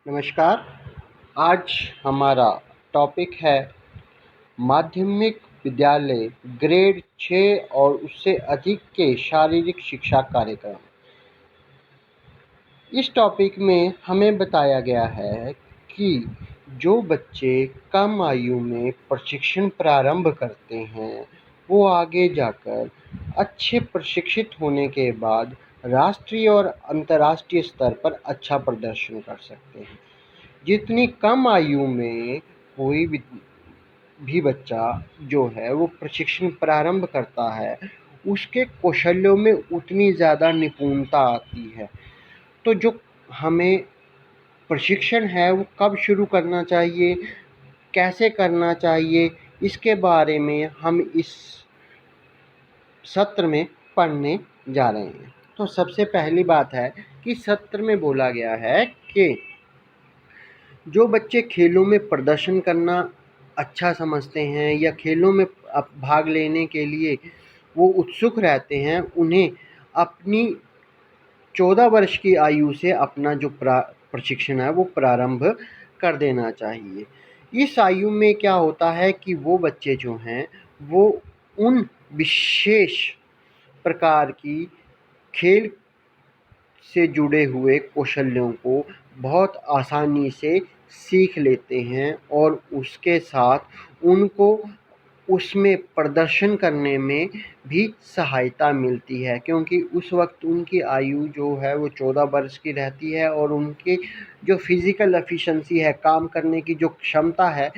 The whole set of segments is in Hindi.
नमस्कार। आज हमारा टॉपिक है माध्यमिक विद्यालय ग्रेड 6 और उससे अधिक के शारीरिक शिक्षा कार्यक्रम। इस टॉपिक में हमें बताया गया है कि जो बच्चे कम आयु में प्रशिक्षण प्रारंभ करते हैं वो आगे जाकर अच्छे प्रशिक्षित होने के बाद राष्ट्रीय और अंतर्राष्ट्रीय स्तर पर अच्छा प्रदर्शन कर सकते हैं। जितनी कम आयु में कोई भी बच्चा जो है वो प्रशिक्षण प्रारंभ करता है उसके कौशल्यों में उतनी ज़्यादा निपुणता आती है। तो जो हमें प्रशिक्षण है वो कब शुरू करना चाहिए, कैसे करना चाहिए, इसके बारे में हम इस सत्र में पढ़ने जा रहे हैं। तो सबसे पहली बात है कि सत्र में बोला गया है कि जो बच्चे खेलों में प्रदर्शन करना अच्छा समझते हैं या खेलों में भाग लेने के लिए वो उत्सुक रहते हैं, उन्हें अपनी 14 वर्ष की आयु से अपना जो प्रशिक्षण है वो प्रारंभ कर देना चाहिए। इस आयु में क्या होता है कि वो बच्चे जो हैं वो उन विशेष प्रकार की खेल से जुड़े हुए कौशल्यों को बहुत आसानी से सीख लेते हैं और उसके साथ उनको उसमें प्रदर्शन करने में भी सहायता मिलती है, क्योंकि उस वक्त उनकी आयु जो है वो 14 वर्ष की रहती है और उनकी जो फिज़िकल एफिशिएंसी है, काम करने की जो क्षमता है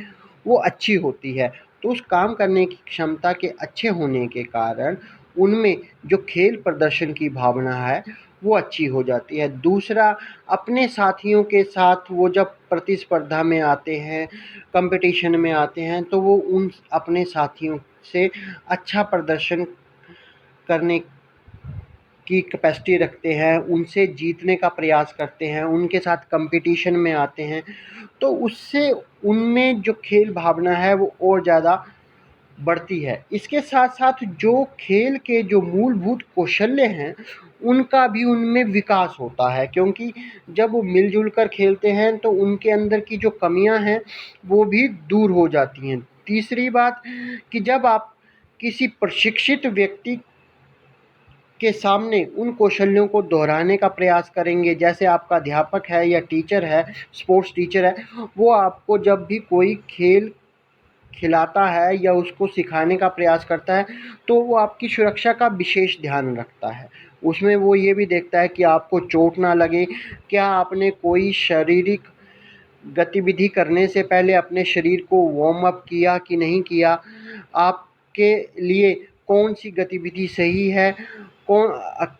वो अच्छी होती है। तो उस काम करने की क्षमता के अच्छे होने के कारण उनमें जो खेल प्रदर्शन की भावना है वो अच्छी हो जाती है। दूसरा, अपने साथियों के साथ वो जब प्रतिस्पर्धा में आते हैं, कंपटीशन में आते हैं, तो वो उन अपने साथियों से अच्छा प्रदर्शन करने की कैपेसिटी रखते हैं, उनसे जीतने का प्रयास करते हैं, उनके साथ कंपटीशन में आते हैं। तो उससे उनमें जो खेल भावना है वो और ज़्यादा बढ़ती है। इसके साथ-साथ जो खेल के जो मूलभूत कौशल्य हैं, उनका भी उनमें विकास होता है, क्योंकि जब वो मिल-जुल कर खेलते हैं तो उनके अंदर की जो कमियाँ हैं, वो भी दूर हो जाती हैं। तीसरी बात कि जब आप किसी प्रशिक्षित व्यक्ति के सामने उन कौशल्यों को दोहराने का प्रयास करेंगे, जैसे आपका अध्यापक है या टीचर है, स्पोर्ट्स टीचर है, वो आपको जब भी कोई खेल खिलाता है या उसको सिखाने का प्रयास करता है तो वो आपकी सुरक्षा का विशेष ध्यान रखता है। उसमें वो ये भी देखता है कि आपको चोट ना लगे, क्या आपने कोई शारीरिक गतिविधि करने से पहले अपने शरीर को वार्म अप किया कि नहीं किया, आपके लिए कौन-सी गतिविधि सही है, कौन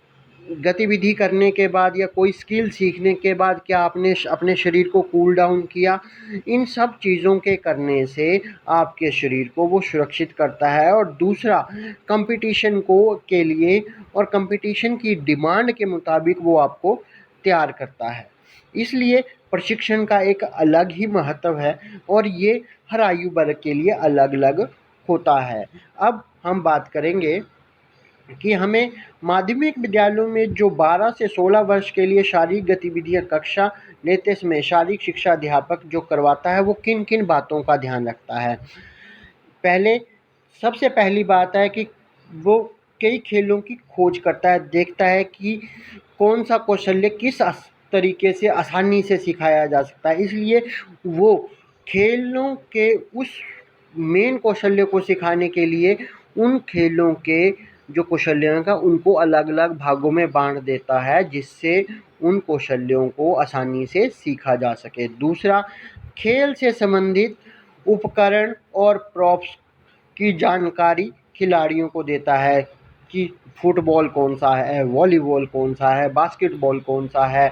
गतिविधि करने के बाद या कोई स्किल सीखने के बाद क्या आपने अपने शरीर को कूल डाउन किया। इन सब चीज़ों के करने से आपके शरीर को वो सुरक्षित करता है और दूसरा कंपटीशन को के लिए और कंपटीशन की डिमांड के मुताबिक वो आपको तैयार करता है। इसलिए प्रशिक्षण का एक अलग ही महत्व है और ये हर आयु वर्ग के लिए अलग-अलग होता है। अब हम बात करेंगे कि हमें माध्यमिक विद्यालयों में जो 12 से 16 वर्ष के लिए शारीरिक गतिविधियां कक्षा लेते समय शारीरिक शिक्षा अध्यापक जो करवाता है वो किन किन बातों का ध्यान रखता है। पहले सबसे पहली बात है कि वो कई खेलों की खोज करता है, देखता है कि कौन सा कौशल्य किस तरीके से आसानी से सिखाया जा सकता है। इसलिए वो खेलों के उस मेन कौशल्य को सिखाने के लिए उन खेलों के जो कौशल्य हैं उनको अलग-अलग भागों में बाँट देता है, जिससे उन कौशल्यों को आसानी से सीखा जा सके। दूसरा, खेल से संबंधित उपकरण और प्रॉप्स की जानकारी खिलाड़ियों को देता है कि फुटबॉल कौन-सा है, वॉलीबॉल कौन-सा है, बास्केटबॉल कौन-सा है,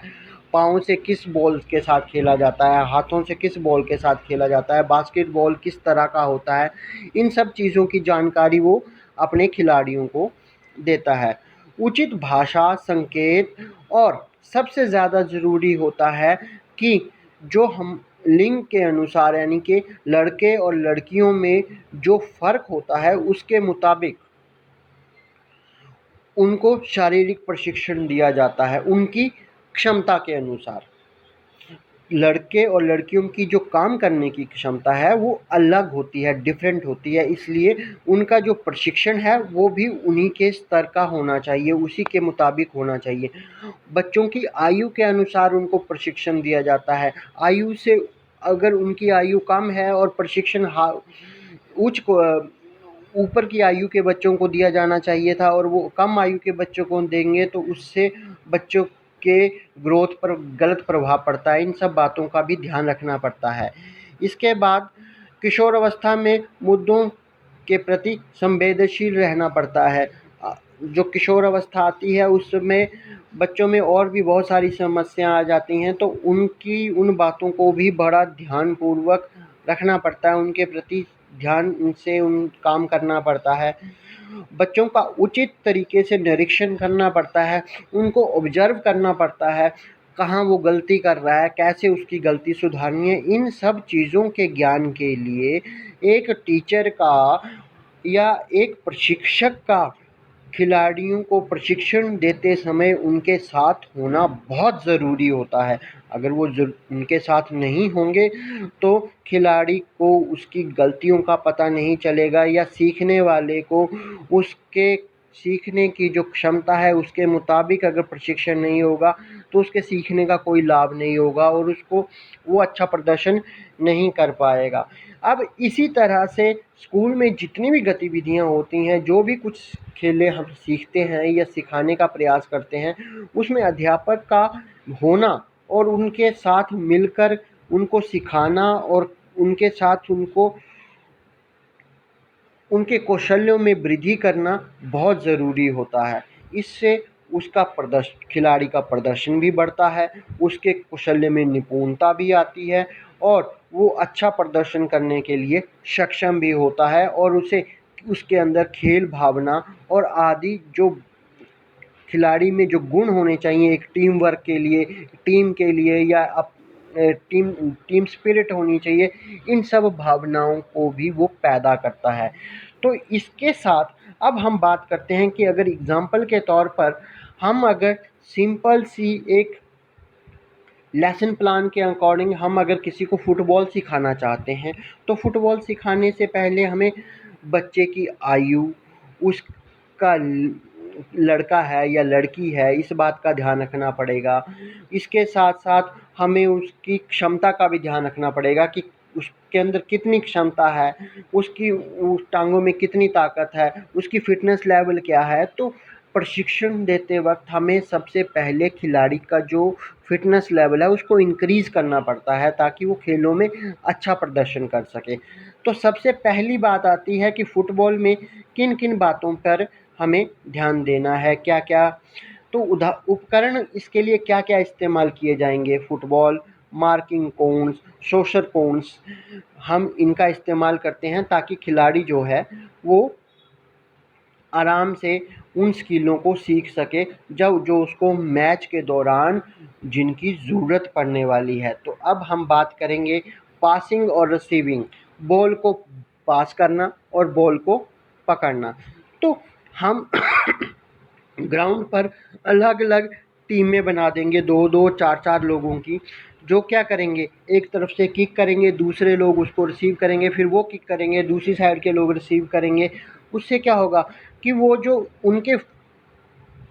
पाँव से किस बॉल के साथ खेला जाता है, हाथों से किस बॉल के साथ खेला जाता है, बास्केटबॉल किस तरह का होता है। इन सब चीज़ों की जानकारी वो अपने खिलाड़ियों को देता है। उचित भाषा, संकेत और सबसे ज़्यादा ज़रूरी होता है कि जो हम लिंग के अनुसार यानी कि लड़के और लड़कियों में जो फ़र्क होता है उसके मुताबिक उनको शारीरिक प्रशिक्षण दिया जाता है, उनकी क्षमता के अनुसार। लड़के और लड़कियों की जो काम करने की क्षमता है वो अलग होती है, डिफरेंट होती है, इसलिए उनका जो प्रशिक्षण है वो भी उन्हीं के स्तर का होना चाहिए, उसी के मुताबिक होना चाहिए। बच्चों की आयु के अनुसार उनको प्रशिक्षण दिया जाता है। आयु से अगर उनकी आयु कम है और प्रशिक्षण उच्च ऊपर की आयु के बच्चों को दिया जाना चाहिए था और वो कम आयु के बच्चों को देंगे तो उससे बच्चों के ग्रोथ पर गलत प्रभाव पड़ता है। इन सब बातों का भी ध्यान रखना पड़ता है। इसके बाद किशोर अवस्था में मुद्दों के प्रति संवेदनशील रहना पड़ता है। जो किशोर अवस्था आती है उसमें बच्चों में और भी बहुत सारी समस्या आ जाती हैं, तो उनकी उन बातों को भी बड़ा ध्यानपूर्वक रखना पड़ता है, उनके प्रति ध्यान से उन काम करना पड़ता है। बच्चों का उचित तरीके से निरीक्षण करना पड़ता है, उनको ऑब्जर्व करना पड़ता है, कहाँ वो गलती कर रहा है, कैसे उसकी गलती सुधारनी है। इन सब चीज़ों के ज्ञान के लिए एक टीचर का या एक प्रशिक्षक का खिलाड़ियों को प्रशिक्षण देते समय उनके साथ होना बहुत ज़रूरी होता है। अगर वो उनके साथ नहीं होंगे तो खिलाड़ी को उसकी गलतियों का पता नहीं चलेगा या सीखने वाले को उसके सीखने की जो क्षमता है उसके मुताबिक अगर प्रशिक्षण नहीं होगा तो उसके सीखने का कोई लाभ नहीं होगा और उसको वो अच्छा प्रदर्शन नहीं कर पाएगा। अब इसी तरह से स्कूल में जितनी भी गतिविधियाँ होती हैं, जो भी कुछ खेलें हम सीखते हैं या सिखाने का प्रयास करते हैं, उसमें अध्यापक का होना और उनके साथ मिलकर उनको सिखाना और उनके साथ उनके कौशल्यों में वृद्धि करना बहुत ज़रूरी होता है। इससे उसका खिलाड़ी का प्रदर्शन भी बढ़ता है, उसके कौशल्य में निपुणता भी आती है और वो अच्छा प्रदर्शन करने के लिए सक्षम भी होता है और उसके अंदर खेल भावना और आदि जो खिलाड़ी में जो गुण होने चाहिए एक टीम वर्क के लिए, टीम के लिए या टीम टीम स्पिरिट होनी चाहिए, इन सब भावनाओं को भी वो पैदा करता है। तो इसके साथ अब हम बात करते हैं कि अगर एग्ज़ाम्पल के तौर पर हम अगर सिंपल सी एक लेसन प्लान के अकॉर्डिंग हम अगर किसी को फुटबॉल सिखाना चाहते हैं, तो फुटबॉल सिखाने से पहले हमें बच्चे की आयु, उसका लड़का है या लड़की है, इस बात का ध्यान रखना पड़ेगा। इसके साथ-साथ हमें उसकी क्षमता का भी ध्यान रखना पड़ेगा कि उसके अंदर कितनी क्षमता है, उसकी टाँगों में कितनी ताकत है, उसकी फ़िटनेस लेवल क्या है। तो प्रशिक्षण देते वक़्त हमें सबसे पहले खिलाड़ी का जो फ़िटनेस लेवल है उसको इंक्रीज़ करना पड़ता है ताकि वो खेलों में अच्छा प्रदर्शन कर सके। तो सबसे पहली बात आती है कि फ़ुटबॉल में किन-किन बातों पर हमें ध्यान देना है, क्या-क्या तो उपकरण इसके लिए क्या-क्या इस्तेमाल किए जाएँगे। Football, marking cones, social cones हम इनका इस्तेमाल करते हैं ताकि खिलाड़ी जो है वो आराम से उन स्किलों को सीख सके जब जो उसको मैच के दौरान जिनकी ज़रूरत पड़ने वाली है। तो अब हम बात करेंगे पासिंग और रिसीविंग, बॉल को पास करना और बॉल को पकड़ना। तो हम ग्राउंड पर अलग-अलग टीमें बना देंगे, 2-2, 4-4 लोगों की, जो क्या करेंगे, एक तरफ से किक करेंगे, दूसरे लोग उसको रिसीव करेंगे, फिर वो किक करेंगे, दूसरी साइड के लोग रिसीव करेंगे। उससे क्या होगा कि वो जो उनके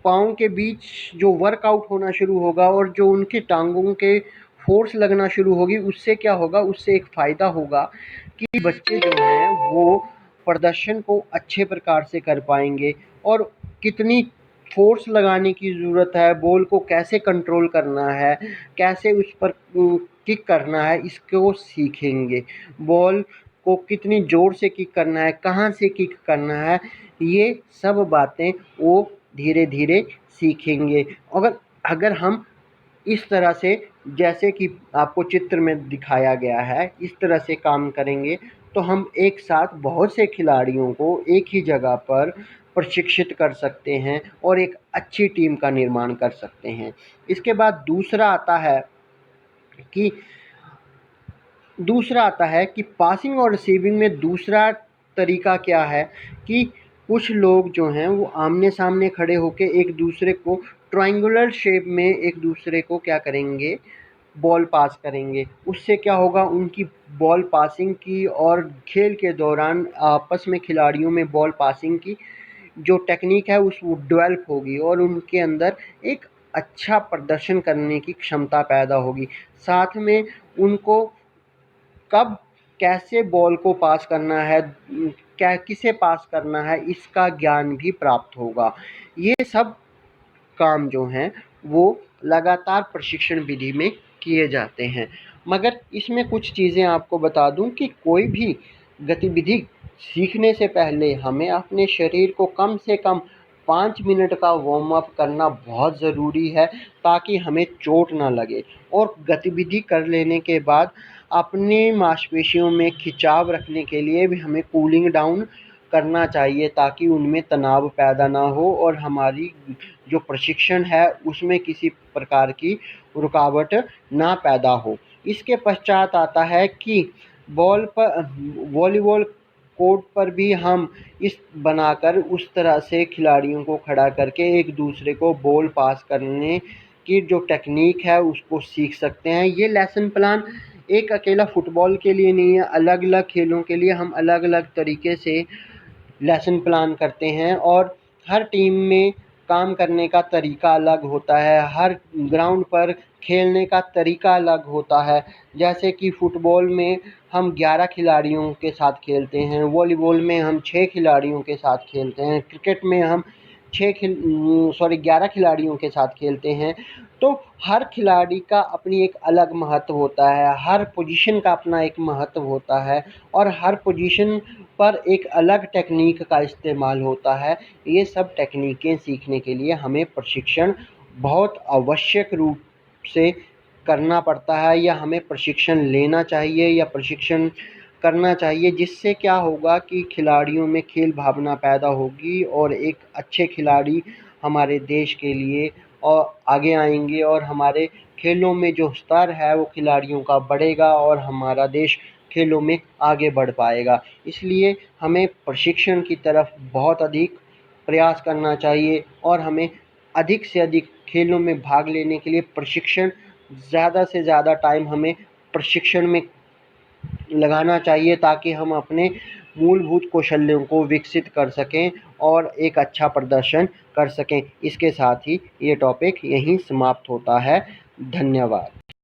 पाँव के बीच जो वर्कआउट होना शुरू होगा और जो उनकी टाँगों के फ़ोर्स लगना शुरू होगी, उससे क्या होगा, उससे एक फ़ायदा होगा कि बच्चे जो हैं वो प्रदर्शन को अच्छे प्रकार से कर पाएँगे और कितनी फ़ोर्स लगाने की ज़रूरत है, बॉल को कैसे कंट्रोल करना है, कैसे उस पर किक करना है, इसको सीखेंगे। बॉल को कितनी ज़ोर से किक करना है, कहाँ से किक करना है, ये सब बातें वो धीरे-धीरे सीखेंगे। अगर अगर हम इस तरह से जैसे कि आपको चित्र में दिखाया गया है, इस तरह से काम करेंगे, तो हम एक साथ बहुत से खिलाड़ियों को एक ही जगह पर प्रशिक्षित कर सकते हैं और एक अच्छी टीम का निर्माण कर सकते हैं। इसके बाद कि पासिंग और रिसीविंग में दूसरा तरीका क्या है कि कुछ लोग जो हैं वो आमने-सामने खड़े होके एक दूसरे को ट्रायंगुलर शेप में एक दूसरे को क्या करेंगे, बॉल पास करेंगे। उससे क्या होगा, उनकी बॉल पासिंग की और खेल के दौरान आपस में खिलाड़ियों में बॉल पासिंग की जो टेक्निक है उस वो डेवलप होगी और उनके अंदर एक अच्छा प्रदर्शन करने की क्षमता पैदा होगी। साथ में उनको कब कैसे बॉल को पास करना है, क्या किसे पास करना है, इसका ज्ञान भी प्राप्त होगा। ये सब काम जो हैं वो लगातार प्रशिक्षण विधि में किए जाते हैं। मगर इसमें कुछ चीज़ें आपको बता दूं कि कोई भी गतिविधि सीखने से पहले हमें अपने शरीर को कम से कम 5 मिनट का वार्म अप करना बहुत ज़रूरी है, ताकि हमें चोट ना लगे। और गतिविधि कर लेने के बाद अपनी मांसपेशियों में खिंचाव रखने के लिए भी हमें कूलिंग डाउन करना चाहिए, ताकि उनमें तनाव पैदा ना हो और हमारी जो प्रशिक्षण है उसमें किसी प्रकार की रुकावट ना पैदा हो। इसके पश्चात आता है कि बॉल पर वॉलीबॉल कोर्ट पर भी हम इस बनाकर उस तरह से खिलाड़ियों को खड़ा करके एक दूसरे को बॉल पास करने की जो टेक्निक है उसको सीख सकते हैं। ये लेसन प्लान एक अकेला फुटबॉल के लिए नहीं है, अलग अलग खेलों के लिए हम अलग अलग तरीके से लेसन प्लान करते हैं और हर टीम में काम करने का तरीका अलग होता है, हर ग्राउंड पर खेलने का तरीका अलग होता है। जैसे कि फुटबॉल में हम 11 खिलाड़ियों के साथ खेलते हैं, वॉलीबॉल में हम 6 खिलाड़ियों के साथ खेलते हैं, क्रिकेट में हम 11 खिलाड़ियों के साथ खेलते हैं। तो हर खिलाड़ी का अपनी एक अलग महत्व होता है, हर पोजीशन का अपना एक महत्व होता है और हर पोजीशन पर एक अलग टेक्निक का इस्तेमाल होता है। ये सब टेक्निकें सीखने के लिए हमें प्रशिक्षण बहुत आवश्यक रूप से करना पड़ता है, या हमें प्रशिक्षण लेना चाहिए या प्रशिक्षण करना चाहिए। जिससे क्या होगा कि खिलाड़ियों में खेल भावना पैदा होगी और एक अच्छे खिलाड़ी हमारे देश के लिए और आगे आएंगे और हमारे खेलों में जो स्तर है वो खिलाड़ियों का बढ़ेगा और हमारा देश खेलों में आगे बढ़ पाएगा। इसलिए हमें प्रशिक्षण की तरफ बहुत अधिक प्रयास करना चाहिए और हमें अधिक से अधिक खेलों में भाग लेने के लिए प्रशिक्षण ज़्यादा से ज़्यादा टाइम हमें प्रशिक्षण में लगाना चाहिए, ताकि हम अपने मूलभूत कौशल्यों को विकसित कर सकें और एक अच्छा प्रदर्शन कर सकें। इसके साथ ही ये टॉपिक यहीं समाप्त होता है। धन्यवाद।